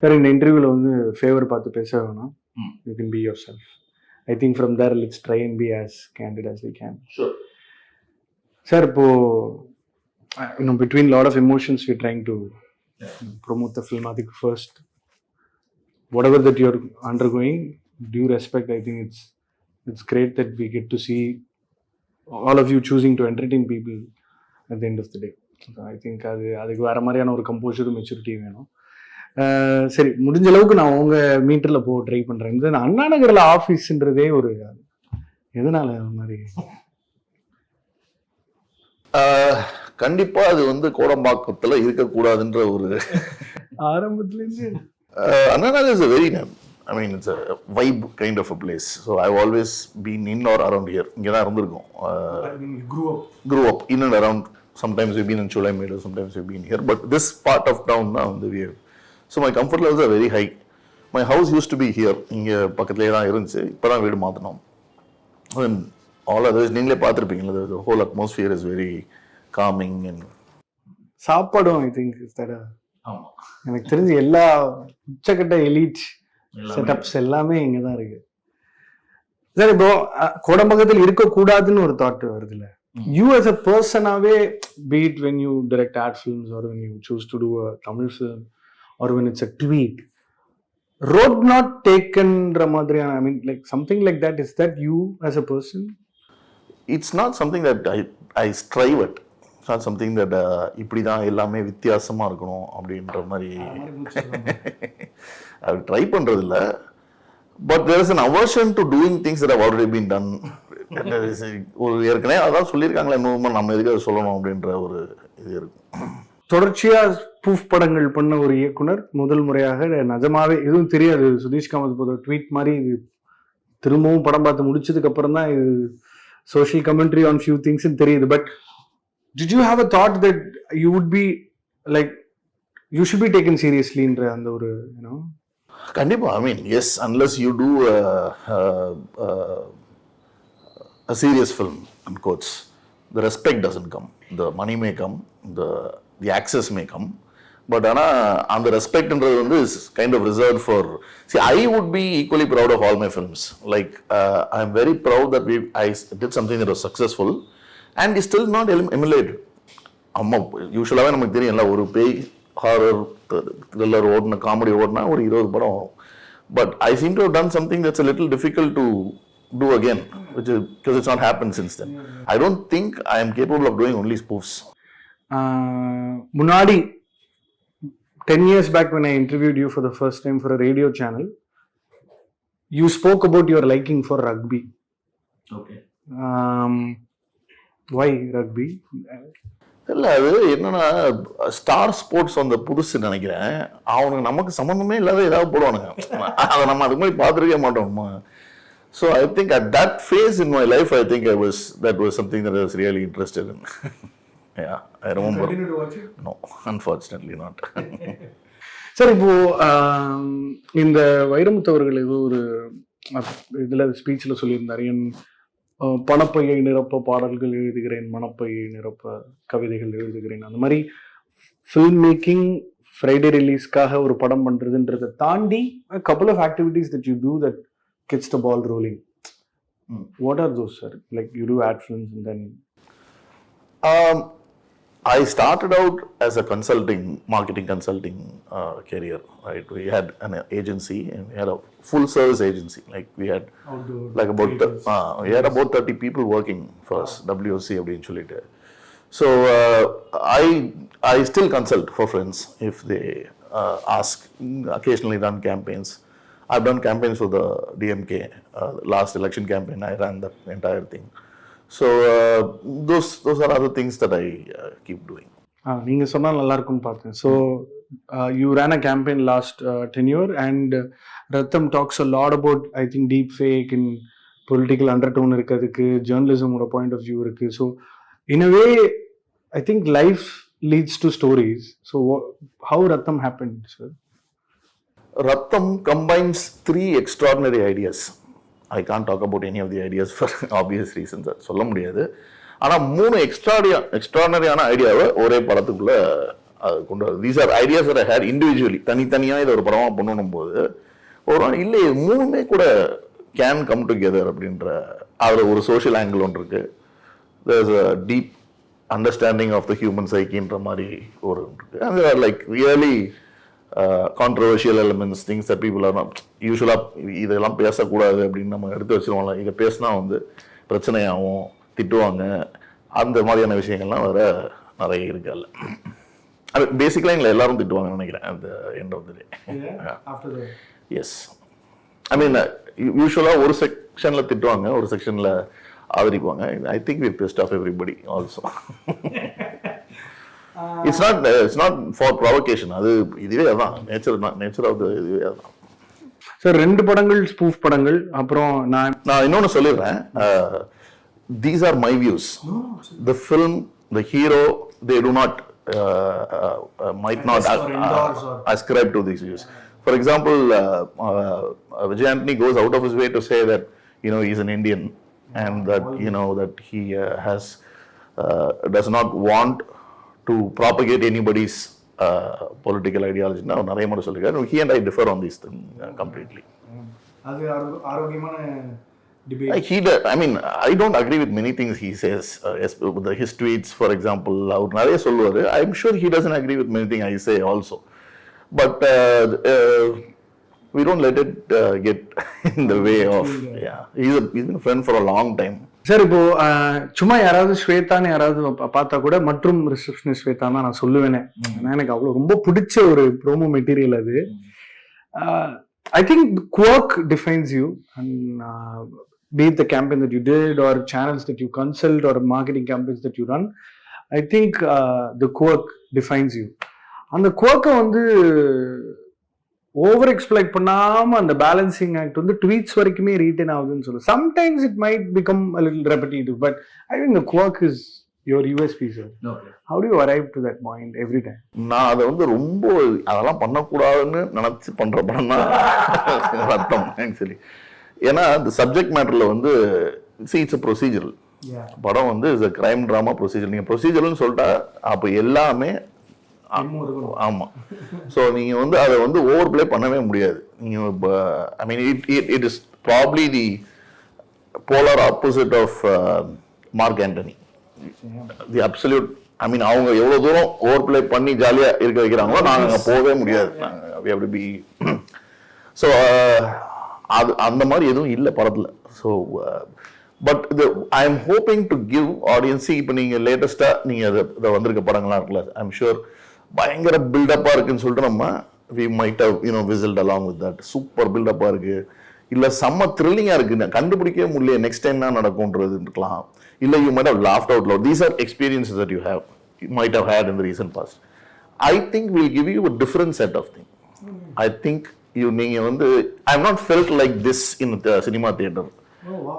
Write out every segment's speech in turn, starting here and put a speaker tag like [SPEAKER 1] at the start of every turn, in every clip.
[SPEAKER 1] Sir இந்த இன்டர்வியூவில் வந்து ஃபேவர் பார்த்து பேச வேணாம். You can be yourself. I think from there let's try and be as candid as we can. Sir இப்போ between lot of emotions we're trying to promote the film. I think first, whatever that you're undergoing, due respect, I think it's great that we get to see all of you choosing to entertain people at the end of the day. So I think அதுக்கு வேற மாதிரியான ஒரு கம்போஷரும் maturity வேணும். சரி, முடிஞ்ச அளவுக்கு நான் உங்க மீட்டர்ல ட்ரை பண்றேன். இந்த அண்ணா நகர்ல ஆஃபீஸ்ன்றதே ஒரு எதனால அந்த மாதிரி?
[SPEAKER 2] கண்டிப்பா அது வந்து கோடம்பாக்கத்துல இருக்கக்கூடாதுன்ற ஒரு
[SPEAKER 1] ஆரம்பத்துலேருந்து
[SPEAKER 2] Anna Nagar is a very, I mean, it's a vibe kind of a place. So I've always been in or around here. இங்கே தான் இருந்திருக்கோம். Grew up in and around. Sometimes we've been in Chulaimedu, sometimes we've been here. But this part of town now, we have. So my comfort levels are very high. My house used to be here. இங்கே பக்கத்துலேயே தான் இருந்துச்சு. இப்போ தான் வீடு மாற்றினோம். And all others, நீங்களே பார்த்துருப்பீங்களா, the whole atmosphere is very calming. And
[SPEAKER 1] சாப்பாடும் ஐ திங்க் எனக்கு தெரிஞ்சு எல்லா உச்சக்கட்ட எலிட் செட்டப்ஸ் எல்லாமே இங்கே தான் இருக்கு. சார் இப்போ கோடம்பாக்கத்தில் இருக்கக்கூடாதுன்னு ஒரு தாட் வருதுல்ல, you as a personாவே, be it when you direct ad films or when you choose to do a Tamil film or when it's a tweet, road not takenன்ற மாதிரியான, I mean like something like that, is that you as a person?
[SPEAKER 2] It's not something that I strive at. It's not something that இப்படி தான் எல்லாமே வித்தியாசமாக இருக்கணும் அப்படின்ற மாதிரி அது try பண்ணுறது இல்லை. But there is an aversion to doing things that have already been done. ஒரு ஏற்கனவே அதான் சொல்லியிருக்காங்களே, இன்னும் நம்ம எதுக்கு அதை சொல்லணும் அப்படின்ற ஒரு இது இருக்கும்.
[SPEAKER 1] தொடர்ச்சியாக ப்ரூஃப் படங்கள் பண்ண ஒரு இயக்குனர் முதல் முறையாக நிஜமாவே எதுவும் தெரியாது, சுதீஷ் காமத் போத ட்வீட் மாதிரி இது திரும்பவும் படம் பார்த்து முடிச்சதுக்கு அப்புறம் தான் இது social commentary on few things தெரியுது. But did you have a thought that you would be like you should be taken seriously in அந்த ஒரு
[SPEAKER 2] கண்டிப்பா, I mean yes, unless you do a serious film in quotes, the respect doesn't come. The money may come, the access may come, but அந்த ரெஸ்பெக்ட்ன்றது வந்து is kind of reserved for, see, I would be equally proud of all my films. Like I am very proud that I did something that was successful and is still not emulated. அம்மா யூஸ்வலாகவே நமக்கு தெரியும், இல்லை ஒரு பேய் horror thriller ஓடின comedy ஓடினா ஒரு 20 படம் வரும். But I seem to have done something that's a little difficult to do again, which is because it's not happened since then. I don't think I am capable of doing only spoofs.
[SPEAKER 1] முன்னாடி 10 years back when I interviewed you for the first time for a radio channel, you spoke about your liking for rugby.
[SPEAKER 2] Okay.
[SPEAKER 1] Why rugby?
[SPEAKER 2] இல்லை, அது என்னன்னா star sports அந்த புதுசு நினைக்கிறேன். அவனுக்கு நமக்கு சம்மந்தமே இல்லாத ஏதாவது போடுவானுங்க, அதை நம்ம அதுக்கு மாதிரி பார்த்துருக்கே மாட்டோம்மா. So I think at that phase in my life I think that was something that I was really interested in. Yeah, I remember.
[SPEAKER 1] Continue to watch it?
[SPEAKER 2] No, unfortunately not.
[SPEAKER 1] Sir, இப்போ இந்த வைரமுத்து அவர்கள் ஏதோ ஒரு இதில் ஸ்பீச்சில் சொல்லியிருந்தார், என் பணப்பையை நிரப்ப பாடல்கள் எழுதுகிறேன், மனப்பையை நிரப்ப கவிதைகள் எழுதுகிறேன். அந்த மாதிரி ஃபில்ம் மேக்கிங் ஃப்ரைடே ரிலீஸ்க்காக ஒரு படம் பண்ணுறதுன்றதை தாண்டி couple of activities that you do that gets the ball rolling. What are those, sir? Like you do ad films and then
[SPEAKER 2] I started out as a marketing consulting career, right? We had an agency and we had a full service agency. Like we had like about 30 people working for us, WOC அப்படின்னு சொல்லிட்டு. So I still consult for friends if they ask. Occasionally run campaigns. I've done campaigns for the DMK. Last election campaign I ran that entire thing. So those are other things that I keep doing.
[SPEAKER 1] நீங்கள் சொன்னால் நல்லா இருக்கும்னு பார்த்தேன். So you ran a campaign last tenure and Raththam talks a lot about, I think, deep fake and political undertone இருக்கிறதுக்கு, journalism-ஓட point of view இருக்கு. So in a way I think life leads to stories. So how Raththam happened, sir?
[SPEAKER 2] Raththam combines 3 extraordinary ideas. I can't talk about any of the ideas for obvious reasons, சொல்ல முடியாது. ஆனால் 3 எக்ஸ்ட்ரானரியான ஐடியாவை ஒரே படத்துக்குள்ளே அது கொண்டு வர these are ideas I hate individually. தனித்தனியாக இதை ஒரு படமாக பண்ணணும் போது ஒரு இல்லை மூணுமே கூட கேன் கம் டுகெதர் அப்படின்ற அதில் ஒரு சோஷியல் ஆங்கிள் ஒன்று இருக்குது. There is a deep understanding of the human சைக்கின்ற மாதிரி ஒரு இருக்குது. And there like really controversial elements, things that people are not யூஸ்வலாக இதெல்லாம் பேசக்கூடாது அப்படின்னு நம்ம எடுத்து வச்சுருவோம்ல. இதை பேசினா வந்து பிரச்சனையாகும், திட்டுவாங்க, அந்த மாதிரியான விஷயங்கள்லாம் வேற நிறைய இருக்குல்ல. அது பேசிக்கலாக எங்களை எல்லாரும் திட்டுவாங்கன்னு நினைக்கிறேன் அந்த end of the day. Yes, I mean யூஸ்வலாக ஒரு செக்ஷனில் திட்டுவாங்க, ஒரு செக்ஷனில் ஆதரிப்பாங்க. I think we best of everybody also. It's not for provocation. அது இதுவே அதான் நேச்சர் ஆஃப் த இதுவே அதான்.
[SPEAKER 1] சார் 2 படங்கள் ஸ்பூஃப் படங்கள். அப்புறம் நான்
[SPEAKER 2] இன்னொன்று சொல்லிடுறேன். These are my views. The film, the hero, they do not might not ascribe to these views. For example, Vijay Antony goes out of his way to say that he's an Indian and that that he does not want to propagate anybody's political ideology. Now நிறைய முறை சொல்லிருக்காரு. He and I differ on these things completely.
[SPEAKER 1] அது ஆரோக்கியமான debate.
[SPEAKER 2] I mean, I don't agree with many things he says. His tweets, for example, அவர் நிறைய சொல்லுவாரு. I'm sure he doesn't agree with many things I say also. But we don't let it get in the way of. Yeah, he's been a friend for a long time.
[SPEAKER 1] Sir இப்போ சும்மா யாராவது ஸ்வேதான்னு யாராவது பார்த்தா கூட மற்றும் receptionist Shweta தான் நான் சொல்லுவேனே. எனக்கு அவ்வளோ ரொம்ப பிடிச்ச ஒரு ப்ரோமோ மெட்டீரியல் அது. I think the quirk defines you, and be it the campaign that you did or channels that you consult or marketing campaigns that you run, I think the quirk defines you. அந்த quirk-ஐ வந்து over exploit பண்ணாம அந்த balancing act வந்து tweets வரைக்குமே retain ஆகுதுன்னு சொல்லுவேன். Sometimes it might become a little repetitive, but I think the quirk is your USP, sir. Okay. How do you arrive to that point every time?
[SPEAKER 2] நான் அதை வந்து ரொம்ப அதெல்லாம் பண்ணக்கூடாதுன்னு நினைச்சு பண்ற படம் தான் ரத்தம் ஆக்சுவலி. ஏன்னா இந்த சப்ஜெக்ட் மேட்டர்ல வந்து இட்ஸ் அ ப்ரொசீஜரல் படம் வந்து it's a crime drama procedure. நீங்க ப்ரொசீஜர்னு சொல்லிட்டா அப்போ எல்லாமே ஆமா. ஸோ நீங்க வந்து அதை வந்து ஓவர் பிளே பண்ணவே முடியாது. நீங்க I mean it is probably the polar opposite of Mark Antony. The absolute. I mean அவங்க எவ்வளவு தூரம் ஓவர் பிளே பண்ணி ஜாலியா இருக்க வைக்கிறாங்களோ நாங்கள் அங்கே போகவே முடியாது. ஸோ அது அந்த மாதிரி எதுவும் இல்லை படத்துல. So but I am hoping to give audience. இப்போ நீங்க லேட்டஸ்டா நீங்க இதை வந்திருக்க படங்கள்லாம் இருக்குல்ல, ஐ எம் ஷூர் பயங்கர பில்டப்பா இருக்குன்னு சொல்லிட்டு நம்ம we might have whistled along with that. Super பில்டப்பா இருக்கு, இல்ல செம்ம த்ரில்லிங்கா இருக்கு, கண்டுபிடிக்கவே முடியல நெக்ஸ்ட் டைம் என்ன நடக்கும்ன்றது இருக்கலாம், இல்ல you might have laughed out loud. These are experiences that you might have had in the recent past. I think we'll give you a different set of things. I think நீங்க வந்து I have not felt like this in the cinema theater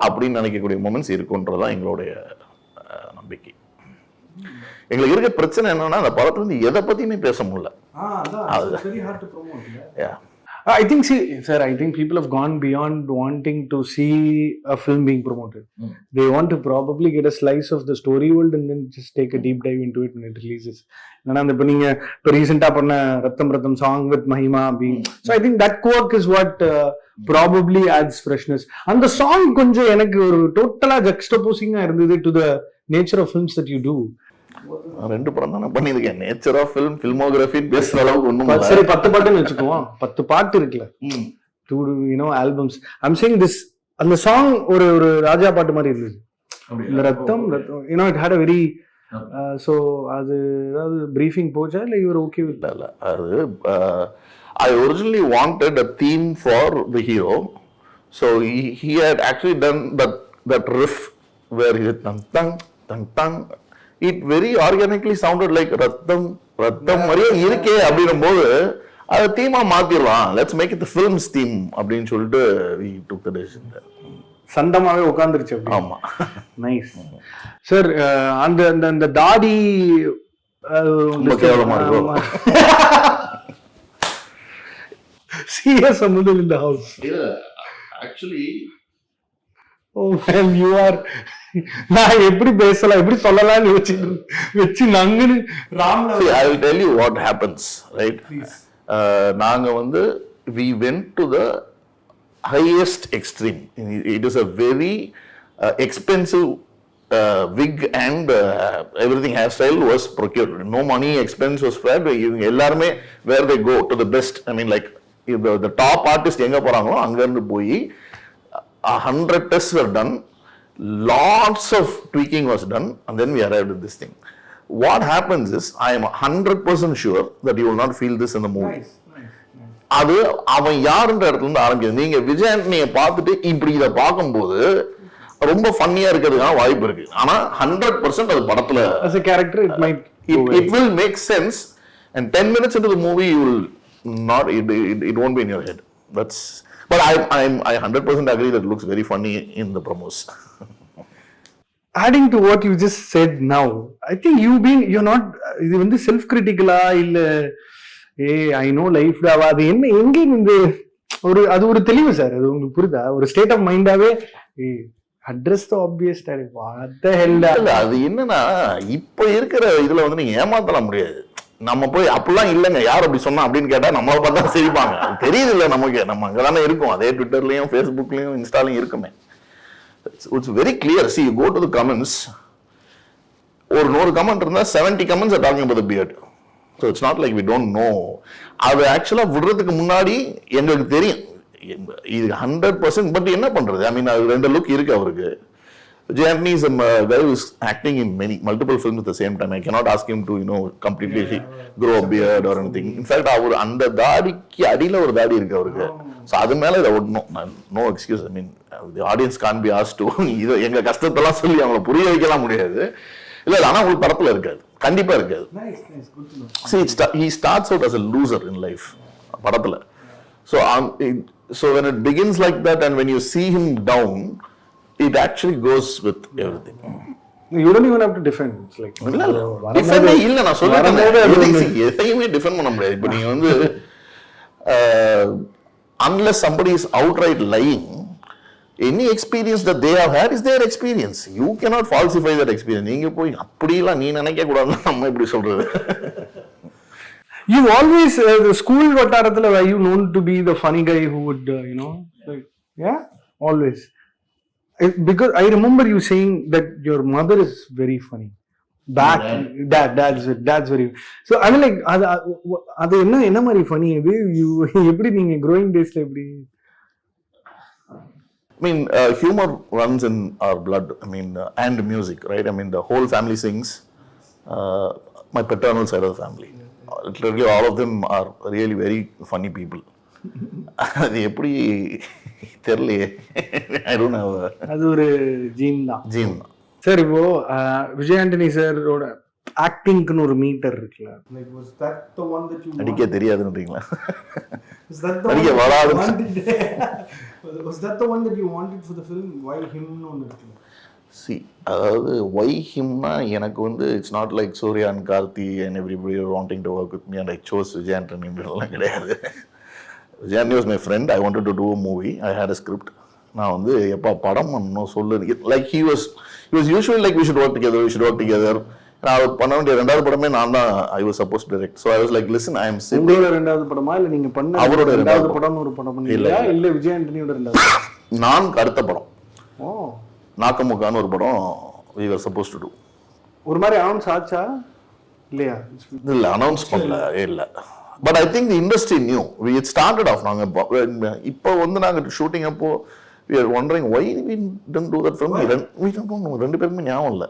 [SPEAKER 2] அப்படின்னு நினைக்கக்கூடிய moments இருக்குன்றதான் எங்களுடைய நம்பிக்கை. எங்களுக்கு இருக்க பிரச்சனை என்னன்னா அந்த படத்துல இருந்து எதை பத்தியுமே பேச முடியல.
[SPEAKER 1] I think, sir, I think people have gone beyond wanting to see a film being promoted. They want to probably get a slice of the story world and then just take a deep dive into it when it releases. இப்போ நீங்க இப்போ ரீசெண்டா பண்ண ரத்தம் song with Mahima being, so I think that quirk is what probably adds freshness. அந்த song கொஞ்சம் எனக்கு ஒரு டோட்டலா ஜக்ஸ்டபோசிங்கா இருந்தது to the nature of films that you do.
[SPEAKER 2] 2 படம் தான் பண்ணிருக்கேன். நேச்சர் ஆஃப் ஃபிலிம், ஃபில்மோகிராஃபி பேசுற அளவுக்கு ஒண்ணும் இல்ல.
[SPEAKER 1] சரி 10 பாட்டுன்னு வெச்சுக்குவோம். 10 பாட்டு இருக்குல. ஆல்பம்ஸ். I'm saying this, அந்த சாங் ஒரு ராஜா பாட்டு மாதிரி இருந்துச்சு. இந்த ரத்தம் it had a very so அது ஏதாவது பிரீஃபிங் போச்சா இல்ல you were okay with that?
[SPEAKER 2] அது I originally wanted a theme for the hero. So he had actually done that riff where he said tang tang tang. It very organically sounded like ரத்தம் மாதிரியே இருக்கே அப்படின்னும் போது அதை தீமா மாத்திடலாம், let's make it the films theme அப்படின்னு சொல்லிட்டு we took the decision.
[SPEAKER 1] சந்தமாவே உட்கார்ந்துருச்சு.
[SPEAKER 2] ஆமா,
[SPEAKER 1] நைஸ் சார். அந்த அந்த தாடி
[SPEAKER 2] கேவலமா இருக்கும்.
[SPEAKER 1] CS Amudhan in the house.
[SPEAKER 2] இல்ல actually
[SPEAKER 1] O man you are, நான் எப்படி பேசலாம் எப்படி சொல்லலாம்னு வச்சு நங்குன்னு ராம்ல.
[SPEAKER 2] I will tell you what happens, right? நாங்க வந்து we went to the highest extreme. It is a very expensive wig and everything hairstyle was procured. No money expense was spared. எல்லாருமே where they go to the best. I mean like the top artist எங்க போறாங்களோ அங்க இருந்து போய் 100 tests were done, lots of tweaking was done, and then we arrived at this thing. What happens is, I am 100% sure that you will not feel this in the movie.
[SPEAKER 1] Nice.
[SPEAKER 2] அது அவன் யாருன்ற இடத்துல இருந்து ஆரம்பிக்குது. நீங்க விஜய் ஆண்டனியை பார்த்துட்டு இப்படி இதை பார்க்கும்போது ரொம்ப ஃபன்னியா இருக்கிறதுக்கான வாய்ப்பு இருக்கு. ஆனா 100% அது படத்துல
[SPEAKER 1] as a character it
[SPEAKER 2] will make sense, and 10 minutes into the movie you will not, it won't be in your head. But I 100% agree that it looks very funny in the promos.
[SPEAKER 1] Adding to what you just said now, I think you're not, இது வந்து self கிரிட்டிக்கலா இல்ல I know லைஃப்ல அது என்ன எங்க இந்த அது ஒரு தெளிவு சார், அது உங்களுக்கு புரியுதா? ஒரு ஸ்டேட் ஆஃப் மைண்டாவே address the obvious what the hell.
[SPEAKER 2] அது என்னன்னா இப்ப இருக்கிற இதுல வந்து நீங்க ஏமாத்தலாம் முடியாது. நம்ம போய் அப்படிலாம் இல்லைங்க யார் அப்படி சொன்னா அப்படின்னு கேட்டா நம்மளை பார்த்தா சிரிப்பாங்க. தெரியுது இல்ல நமக்கு, நம்ம அங்கதானே இருக்கும். அதே ட்விட்டர்லயும் ஃபேஸ்புக்லயும் இன்ஸ்டாலையும் இருக்குமே. It's very clear. See, you go to the comments, ஒரு 100 கமெண்ட் இருந்தா 70 comments are talking about the beard. So it's not like we don't know. அது ஆக்சுவலா விடுறதுக்கு முன்னாடி எங்களுக்கு தெரியும் இது 100%. பட் என்ன பண்றது, ஐ மீன் அது 2 லுக் இருக்கு அவருக்கு. Vijay Antony is a guy who is acting in multiple films at the same time. I cannot ask him to completely grow a beard or anything. In fact, அவர் அந்த தாடிக்கு அடியில ஒரு தாடி இருக்கு அவருக்கு. ஸோ அது மேல இதை ஒட்டணும். No excuse. I mean the audience can be asked to இது எங்க கஷ்டத்தெல்லாம் சொல்லி அவங்களை புரிய வைக்கலாம் முடியாது. இல்ல ஆனா உங்களுக்கு படத்துல இருக்காது, கண்டிப்பா இருக்காது. See, he starts out as a loser in life படத்துல. So when it begins like that and when you see him down, it actually goes with everything.
[SPEAKER 1] You don't even have to defend. It's like
[SPEAKER 2] இல்ல நான் சொல்றேன் எதையுமே defend பண்ண முடியாது. இப்போ நீங்க வந்து unless somebody is outright lying, any experience that they have had is their experience. You cannot falsify that experience. நீங்க போய் அப்படிலாம் நீ நினைக்க கூடாதுன்னு நம்ம எப்படி சொல்றது?
[SPEAKER 1] You always the school வட்டாரத்துல were you known to be the funny guy who would like, yeah, always. Because I remember you saying that your mother is very funny. That's very. So I mean like அது என்ன மாதிரி funny இது? எப்படி நீங்க growing daysல எப்படி?
[SPEAKER 2] I mean humor runs in our blood. I mean and music, right? I mean the whole family sings. My paternal side of the family, literally all of them are really very funny people. அது எப்படி தெரியலையே. I don't know.
[SPEAKER 1] அது ஒரு gene தான்.
[SPEAKER 2] Sir
[SPEAKER 1] இப்போ விஜய் ஆண்டனி சாரோட ஆக்டிங்க்குன்னு ஒரு metre இருக்குல்ல, like was that the one that you
[SPEAKER 2] அடிக்க தெரியாதுன்றீங்களா?
[SPEAKER 1] Was that the
[SPEAKER 2] அடிக்க வராது.
[SPEAKER 1] Was that the one that you wanted for the film? Why him னு ஒன்னு இருக்குல்ல.
[SPEAKER 2] See, அதாவது why him னா எனக்கு வந்து it's not like Surya and Karthi and everybody wanting to work with me and I chose Vijay Antony எல்லாம் கிடையாது. Vijay Antony was my friend. I wanted to do a movie. I had a script. நான் வந்து எப்பா படம் பண்ணணும் சொல்லு. Like he was usually like we should work together. நான் அவர் பண்ண வேண்டிய 2வது படமே நான் தான் I was supposed to direct. So I was like, listen, I am simply
[SPEAKER 1] உங்களோட 2வது படமா இல்ல நீங்க பண்ண
[SPEAKER 2] அவரோட 2வது
[SPEAKER 1] படம் ஒரு படம் பண்ணீங்களா இல்ல விஜய் ஆண்டனியோட 2வது?
[SPEAKER 2] நான் அடுத்த படம்.
[SPEAKER 1] ஓ,
[SPEAKER 2] நாக்கமுக்கான ஒரு படம் we were supposed to do.
[SPEAKER 1] ஒரு மாதிரி அனௌன்ஸ் ஆச்சா இல்லையா?
[SPEAKER 2] இல்ல அனௌன்ஸ் பண்ணல இல்ல. But I think the industry knew. It started off. நாங்க இப்போ வந்து நாங்க ஷூட்டிங் அப்போ we are wondering why we didn't do that film. We don't know. 2 பேருமே ஞாபகம் இல்ல.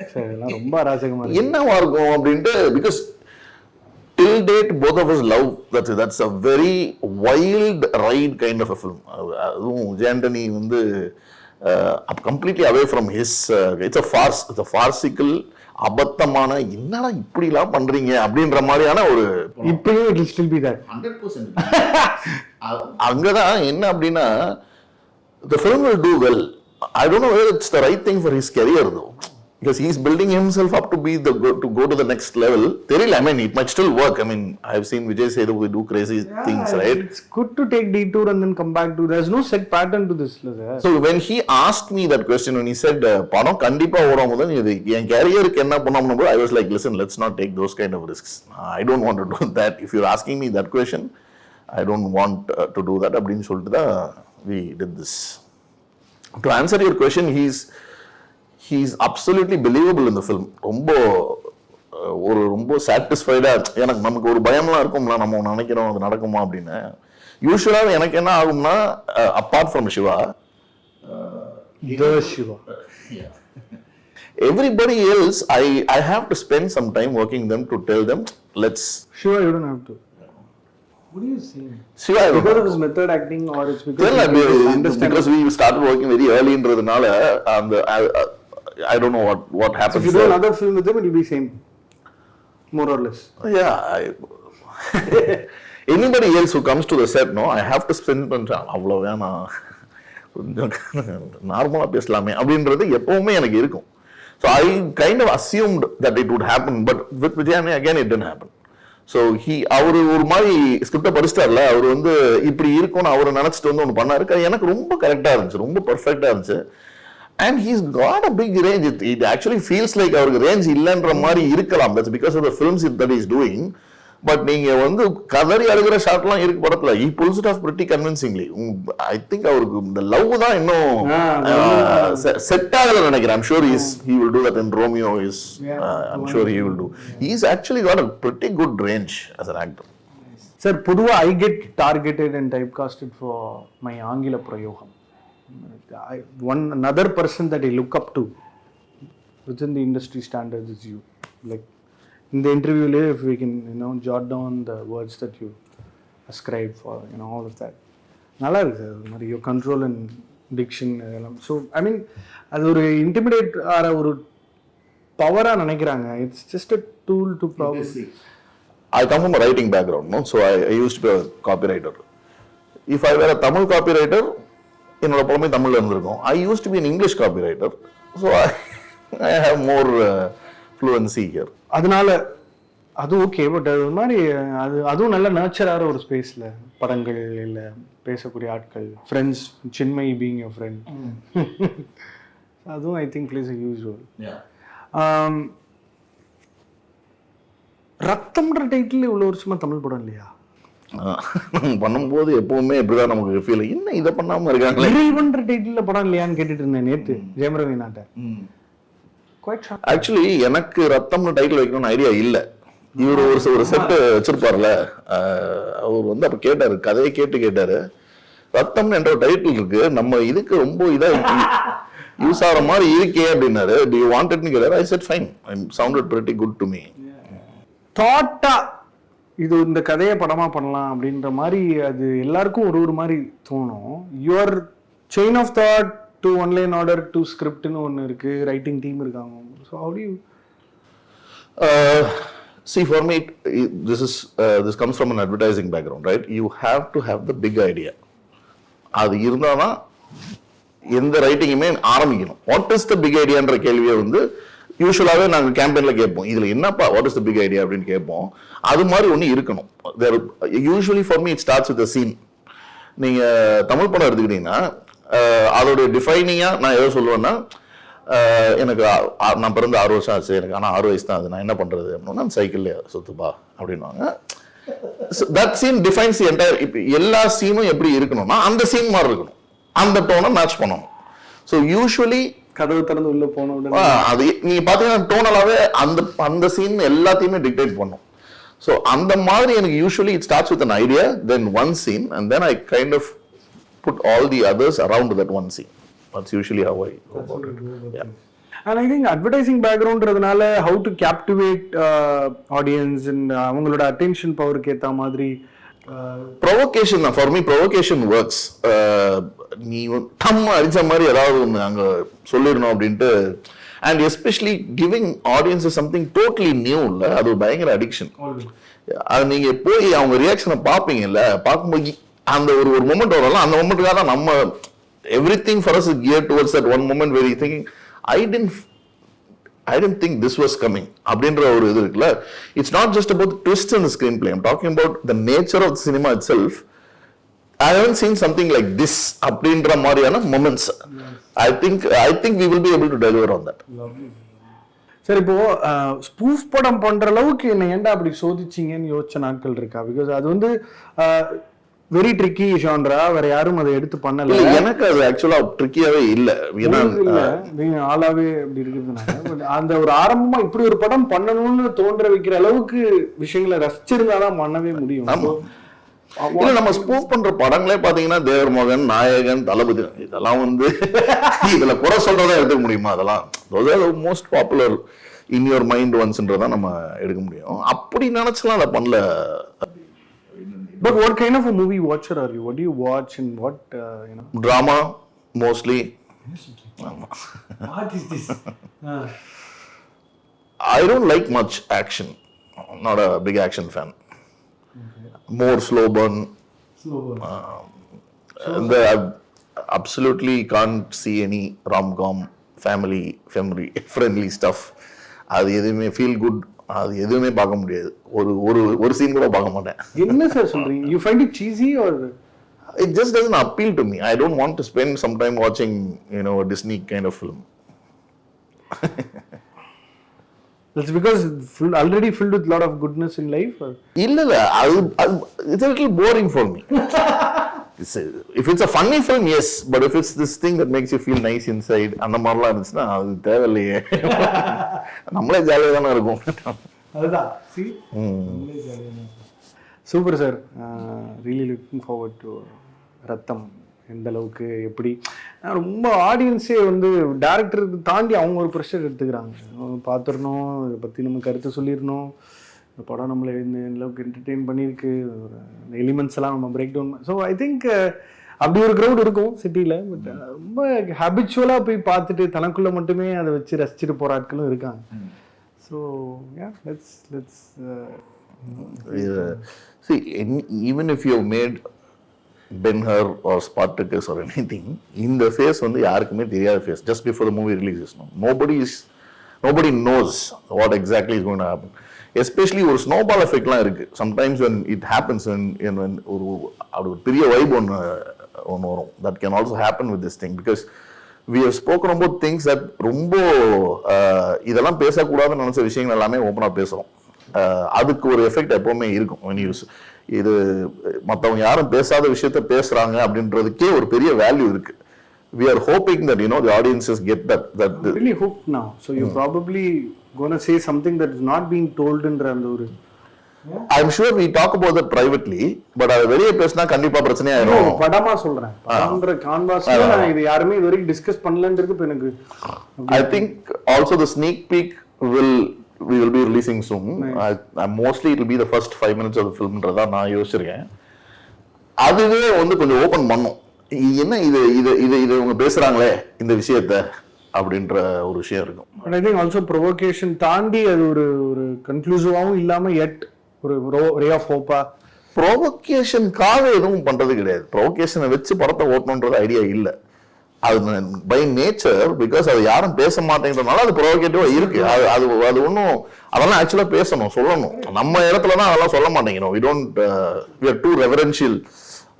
[SPEAKER 1] இதெல்லாம் ரொம்ப அராஜகமா இருக்கு.
[SPEAKER 2] என்னவா இருக்கும் அப்படின்ட்டு because till date both of us love that's a very wild ride kind of a film. அதுவும் விஜய் ஆண்டனி வந்து completely away from his it's a farce. It's a farcical அபத்தமான என்னடா இப்படி எல்லாம் பண்றீங்க அப்படின்ற மாதிரியான ஒரு
[SPEAKER 1] இப்பயும் it will still be that
[SPEAKER 2] 100%. அங்கதான் என்ன அப்படின்னா the film will do well. I don't know whether it's the right thing for his career though. Because he's building himself up to be to go to the next level. I mean, it might still work. I mean, I've seen Vijay say that we do crazy things, right?
[SPEAKER 1] It's good to take detour and then come back to. There's no set pattern to this.
[SPEAKER 2] So when he asked me that question, when he said, "Panam kandipa oram mudan idu en career ku enna pannum," I was like, "Listen, let's not take those kind of risks. I don't want to do that. If you're asking me that question, I don't want to do that." Abdin soltida we did this. To answer your question, he's absolutely believable in the film. ரொம்ப சாட்டிஸ்ஃபைடா எனக்கு நமக்கு ஒரு பயம்லாம் இருக்கும்ல, நம்ம நினைக்கிறோம் அது நடக்குமா அப்படின்னு. யூஸ்வலாக எனக்கு என்ன ஆகும்னா, apart from Shiva, everybody else I have to spend some time working them to tell them, let's.
[SPEAKER 1] Shiva, you don't have to. What are you saying?
[SPEAKER 2] Shiva,
[SPEAKER 1] because of his method acting, or it's
[SPEAKER 2] because we started working very earlyன்றதுனால அந்த I don't know what happens.
[SPEAKER 1] So if you do another film with him, it will be same, more or less.
[SPEAKER 2] Yeah. Anybody else who comes to the set, no, I have to spend அவ்வளோ வேணாம், கொஞ்சம் நார்மலாக பேசலாமே அப்படின்றது எப்பவுமே எனக்கு இருக்கும். So I kind of assumed that it would happen, but with Vijay again it didn't happen. So அவர் ஒரு மாதிரி ஸ்கிரிப்டை படிச்சிட்டார்ல, அவர் வந்து இப்படி இருக்கும்னு அவர் நினச்சிட்டு வந்து ஒன்று பண்ணாரு. எனக்கு ரொம்ப கரெக்டாக இருந்துச்சு, ரொம்ப பர்ஃபெக்டாக இருந்துச்சு. And he's got a big range. It actually feels like அவருக்கு ரேஞ்ச் இல்லைன்ற மாதிரி இருக்கலாம். That's because of the films that he's doing. But நீங்க வந்து கதறி அழுகிற ஷாட்லாம் இருக்கு படத்துல. He pulls it off pretty convincingly. I think அவருக்கு இந்த லவ் தான் இன்னும் செட் ஆகல நினைக்கிறேன். I'm sure he will do that in Romeo. I'm sure he will do. He's actually got a pretty good range as an actor.
[SPEAKER 1] Sir, பொதுவா I get targeted and typecasted for my ஆங்கில பிரயோகம். Another person that I look up to within the industry standards is you. Like in the interview, if we can, jot down the words that you ascribe for, all of that. Nalla irukku your control and diction. So I mean, adu or intimidate ara or power ah nenikranga. It's just a tool to probably.
[SPEAKER 2] I come from a writing background, no? So I used to be a copywriter. If I were a Tamil copywriter, என்னோட படமே தமிழ்ல இருந்திருக்கும். I used to be an English copywriter, so I have more fluency here.
[SPEAKER 1] அதனால அது okay, but அது மாதிரி அதுவும் நல்ல நேச்சரான ஒரு ஸ்பேஸ்ல படங்கள் இல்லை பேசக்கூடிய ஆட்கள், friends, Chinmayi being your friend, அதுவும் I think plays a huge role. ரத்தம்ன்ற டைட்டில் இவ்வளோ வருஷமா தமிழ் படம் இல்லையா?
[SPEAKER 2] பண்ணும்போது எப்பவுமே இப்படிதான் நமக்கு ஃபீல், என்ன இதை பண்ணாம இருக்காங்களே.
[SPEAKER 1] இறைவன்ற டைட்டில் படம் இல்லையான்னு கேட்டுட்டு இருந்தேன் நேற்று ஜெயமரவி நாட்ட.
[SPEAKER 2] ஆக்சுவலி எனக்கு ரத்தம்னு டைட்டில் வைக்கணும்னு ஐடியா இல்லை. இவர் ஒரு செட்டு வச்சிருப்பார்ல, அவர் வந்து அப்ப கேட்டாரு, கதையை கேட்டாரு, ரத்தம்னு என்ற டைட்டில் இருக்கு, நம்ம இதுக்கு ரொம்ப இதா யூஸ் ஆகிற மாதிரி இருக்கே அப்படின்னாரு. Do you want it ன்னு கேட்டாரு. I said fine. It sounded pretty good to me.
[SPEAKER 1] தாட்டா இது இந்த கதையை படமா பண்ணலாம் அப்படின்ற மாதிரி அது எல்லாருக்கும் ஒரு மாதிரி தோணும். Your chain of thought to one line order to ஸ்கிரிப்ட்னு ஒன்று இருக்கு, ரைட்டிங் டீம் இருக்காங்க. So how do you
[SPEAKER 2] see, for me this comes from an advertising background, right? You have to have the big idea. அது இருந்தாதான் எந்த ரைட்டிங்குமே ஆரம்பிக்கணும். What is the big ஐடியான்ற கேள்வியை வந்து யூஸ்வலாகவே நாங்கள் கேம்பெயினில் கேட்போம், இதில் என்னப்பா what is the big idea அப்படின்னு கேட்போம். அது மாதிரி ஒன்று இருக்கணும். Usually for me it starts with a scene. நீங்கள் தமிழ் படம் எடுத்துக்கிட்டீங்கன்னா அதோடைய டிஃபைனிங்காக நான் எதோ சொல்லுவேன்னா, எனக்கு நான் பிறந்த 6 வருஷம் ஆச்சு, எனக்கு ஆனால் 6 வயசு தான் அது, நான் என்ன பண்ணுறது அப்படின்னா சைக்கிள்ல சுத்துப்பா அப்படின்வாங்க. That scene defines the entire. இப்போ எல்லா சீனும் எப்படி இருக்கணும்னா அந்த சீன் மாதிரி இருக்கணும், அந்த டோனை மேட்ச் பண்ணணும். ஸோ யூஸ்வலி
[SPEAKER 1] கதவு திறந்து உள்ள போனோம்
[SPEAKER 2] அது நீங்க பாத்தீங்கன்னா டோனலாவே அந்த சீன் எல்லாத்தையுமே டிக்டேட் பண்ணும். ஸோ அந்த மாதிரி எனக்கு usually it starts with an idea, then one scene, and then I kind of put all the others around that one scene. That's usually how I go about it. Yeah.
[SPEAKER 1] And I think advertising backgroundன்றதுனால how to captivate audience and அவங்களோட attention powerக்கு ஏத்த மாதிரி
[SPEAKER 2] provocation, for me provocation works. நீ தம்ம அடிச்ச மாதிரி ஏதாவது ஒன்று அங்கே சொல்லிடணும் அப்படின்ட்டு, and especially giving audience something totally new இல்லை, அது ஒரு பயங்கர அடிக்ஷன். அது நீங்கள் போய் அவங்க ரியாக்ஷனை பார்ப்பீங்கல்ல, பார்க்கும்போது அந்த ஒரு மொமெண்ட் வரலாம், அந்த மொமெண்ட்டுக்காக தான் நம்ம everything for us is gear towards that one moment very thinking I tend I didn't think this was coming. அப்படின்ற ஒரு இது இருக்குல்ல. It's not just about the twist in the screenplay. I'm talking about the nature of the cinema itself. I haven't seen something like this அப்படின்ற மாதிரியான moments. I think we will be able to deliver on that.
[SPEAKER 1] Sir இப்போ spoof படம் பண்ற அளவுக்கு என்ன ஏன்டா அப்படி சோதிச்சிங்கன்னு யோசிச்ச நாட்கள் இருக்கா? பிகாஸ் அது வந்து வெரி ட்ரிக்கி ஜான்ரா, வேற யாரும் அதை எடுத்து பண்ணல.
[SPEAKER 2] எனக்கு அது ஆக்சுவலா ட்ரிக்கியாவே இல்ல.
[SPEAKER 1] நீங்க ஆளாவே அப்படி இருக்கிறதுனால அந்த ஒரு ஆரம்பமா இப்படி ஒரு படம் பண்ணணும்னு தோன்ற வைக்கிற அளவுக்கு விஷயங்களை ரசிச்சிருந்தாதான் பண்ணவே முடியும்.
[SPEAKER 2] இல்ல நம்ம ஸ்பூஃப் பண்ற படங்களே பாத்தீங்கன்னா தேவர் மகன், நாயகன், தளபதி, இதெல்லாம் வந்து இதுல குறை சொல்றதா எடுக்க முடியுமா? அதெல்லாம் most popular in your mind ஒன்ஸ்ன்றதான் நம்ம எடுக்க முடியும். அப்படி நினைச்சலாம் அதை பண்ணல.
[SPEAKER 1] But what kind of a movie watcher are you? What do you watch and what,
[SPEAKER 2] Drama, mostly.
[SPEAKER 1] What is this?
[SPEAKER 2] I don't like much action. I'm not a big action fan. Okay. More slow burn. And I absolutely can't see any rom-com, family friendly stuff. அது எதுவுமே feel good. அது எதுவுமே பார்க்க முடியாது. ஒரு scene கூட பார்க்க மாட்டேன்.
[SPEAKER 1] என்ன சார் சொல்றீங்க? You find it cheesy or
[SPEAKER 2] it just doesn't appeal to me. I don't want to spend some time watching, a Disney kind of film.
[SPEAKER 1] That's because already filled with a lot of goodness in life or?
[SPEAKER 2] இல்ல it's a little boring for me. If it's a funny film, yes, but if it's this thing that makes you feel nice inside, அந்த மாதிரிலாம் இருந்துச்சுன்னா அது தேவையில்லையே. நம்மளே ஜாலியாக தானே இருக்கும்.
[SPEAKER 1] அதுதான். நம்மளே ஜாலியாக. Super sir. Really looking forward to ரத்தம். எந்த அளவுக்கு எப்படி ரொம்ப ஆடியன்ஸே வந்து டேரக்டருக்கு தாண்டி அவங்க ஒரு ப்ரெஷர் எடுத்துக்கிறாங்க. பார்த்துடணும், இதை பற்றி நம்ம கருத்து சொல்லிடணும், இந்த படம் நம்மளை இந்த அளவுக்கு என்டர்டெயின் பண்ணியிருக்கு, எலிமெண்ட்ஸ் எல்லாம் நம்ம break down. So I think அப்படி ஒரு க்ரௌட் இருக்கும் சிட்டியில். பட் ரொம்ப ஹேபிச்சுவலாக போய் பார்த்துட்டு தனக்குள்ளே மட்டுமே அதை வச்சு ரசிச்சுட்டு போகிற ஆட்களும் இருக்காங்க. So let's
[SPEAKER 2] see, even if you have made Ben-Hur or Spartacus or anything, இந்த ஃபேஸ் வந்து யாருக்குமே தெரியாத face. Just before the movie releases, nobody knows what exactly is going to happen. Especially ஒரு snowball effectலாம் இருக்கு. Sometimes when it happens, when ஒரு பெரிய vibe ஒன்று வரும். That can also happen with this thing because we have spoken about things that ரொம்ப இதெல்லாம் பேசக்கூடாதுன்னு நினைச்ச விஷயங்கள் எல்லாமே ஓப்பனாக பேசுகிறோம். அதுக்கு ஒரு எஃபெக்ட் எப்பவுமே இருக்கும். when you இது மற்றவங்க யாரும் பேசாத விஷயத்த பேசுறாங்க அப்படின்றதுக்கே ஒரு பெரிய வேல்யூ இருக்கு. We are hoping that the audiences get that
[SPEAKER 1] really hooked now. So you're probably going to say something that is not being told in அந்த ஒரு
[SPEAKER 2] I'm sure we talk about that privately, but அது வெளியே பேசினா கண்டிப்பா பிரச்சனை ஆயிடும்.
[SPEAKER 1] படமா சொல்றேன். படம்ன்ற கான்வாஸ்ல நான் இது யாருமே இது வரைக்கும் டிஸ்கஸ் பண்ணலன்றது இப்ப எனக்கு
[SPEAKER 2] I think also the sneak peek we will be releasing soon. Mostly it will be the first 5 minutes of the film ன்றதா நான் யோசிச்சிருக்கேன். அதுவே வந்து கொஞ்சம் ஓபன் பண்ணும். என்ன இது இவங்க பேசுறாங்களே இந்த விஷயத்தை அப்படின்ற ஒரு விஷயம் இருக்கும்.
[SPEAKER 1] But I think also provocation தாண்டி அது ஒரு கன்க்ளூசிவாவும் இல்லாம yet ஒரு ray of hope.
[SPEAKER 2] ப்ரோவோகேஷனுக்காக எதுவும் பண்றது கிடையாது. ப்ரோவோகேஷனை வச்சு படத்தை ஓட்டணுன்றது ஐடியா இல்லை. அது பை நேச்சர், பிகாஸ் அது யாரும் பேச மாட்டேங்கிறதுனால அது ப்ரோவோகேட்டிவா இருக்கு. அது ஒன்றும் அதெல்லாம் ஆக்சுவலா பேசணும், சொல்லணும். நம்ம இடத்துல தான் அதெல்லாம் சொல்ல மாட்டேங்கிறோம். we are too reverential.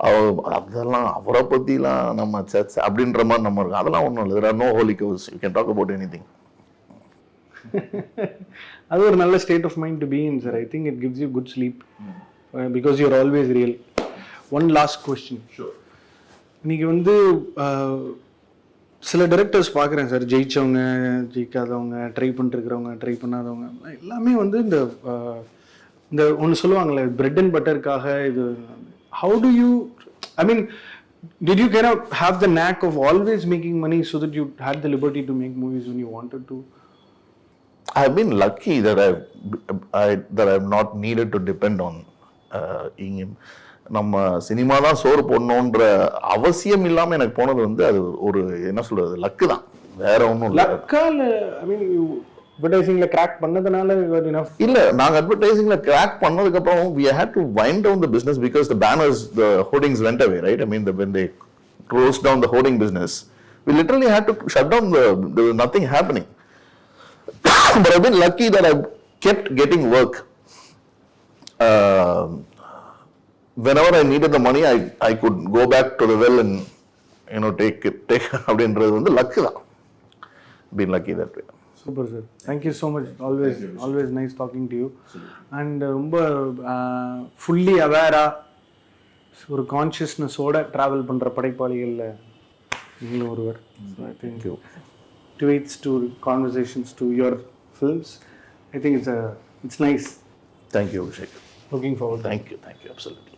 [SPEAKER 2] அதெல்லாம் அவரை பத்திலாம் நம்ம சர்ச் அப்படின்ற மாதிரி நம்ம இருக்கோம். அதெல்லாம் ஒன்றும் இல்லை. there are no holy cows. You can talk about anything.
[SPEAKER 1] அது ஒரு நல்ல state of mind to be in sir. I think it gives you good sleep because you are always real. One last question. இன்னைக்கு வந்து சில directors பார்க்குறேன் sir, ஜெயிச்சவங்க, ஜெயிக்காதவங்க, try பண்ணிட்டு இருக்கிறவங்க, try பண்ணாதவங்க எல்லாமே வந்து இந்த ஒன்று சொல்லுவாங்கள்ல பிரெட் அண்ட் பட்டருக்காக இது. How do you, I mean, did you kind of have the knack of always making money so that you had the liberty to make movies when you wanted to?
[SPEAKER 2] I've been lucky that I've not needed to depend on நம்ம cinema தான் சோறு போடணுன்ற அவசியம் இல்லாம எனக்கு போனது வந்து அது ஒரு என்ன சொல்றது லக்கு தான், வேற ஒன்றும் இல்லை.
[SPEAKER 1] லக்கால ஐ மீன் அட்வர்டைசிங்ல கிராக் பண்ணதுனால
[SPEAKER 2] இல்ல, நாங்க அட்வர்டைசிங்ல கிராக் பண்ணதுக்கு அப்புறம் we had to wind down the business because the banners, the hoardings went away, right? I mean, when they closed down the hoarding business, we literally had to shut down there was nothing happening. but I've been lucky that I've kept getting work. Whenever I needed the money, I could go back to the well and take அப்படின்றது வந்து luck தான். Been lucky that way.
[SPEAKER 1] Super, sir. Thank you so much. Always nice talking to you. And ரொம்ப fully aware ஒரு கான்ஷியஸ்னஸோட travel பண்ணுற படைப்பாளிகளில் நீங்களும் ஒருவர். I think tweets to conversations to your films. I think it's nice.
[SPEAKER 2] Thank you, Abishek.
[SPEAKER 1] Looking forward.
[SPEAKER 2] Thank you, absolutely.